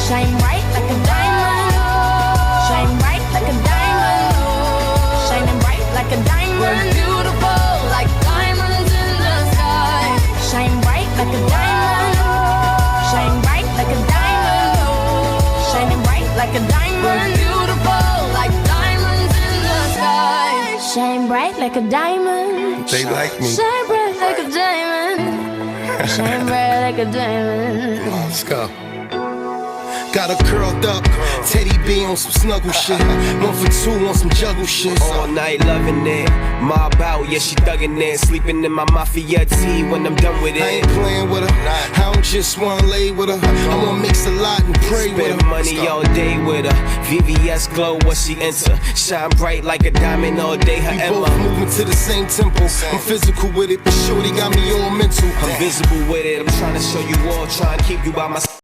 Shine bright like a diamond. Shine bright like a diamond. Shining bright like a diamond. We're beautiful like diamonds in the sky. Shine bright like a diamond. Shine bright like a diamond. Shining bright like a diamond. We're beautiful like diamonds in the sky. Shine bright like a diamond. They like me. Shine bright like a diamond. Shine bright like a diamond. Let's go. Got her curled up, Teddy B on some snuggle shit. 1 for 2 on some juggle shit. All night loving it, mob out, yeah she thuggin' it. Sleeping in my mafia tee when I'm done with it. I ain't playing with her, I don't just wanna lay with her. I wanna mix a lot and pray with her. Spend money all day with her, VVS glow what she enter. Shine bright like a diamond all day, her We Emma. both moving to the same tempo. I'm physical with it, but shorty got me all mental. I'm visible with it, I'm trying to show you all, trying to keep you by my side.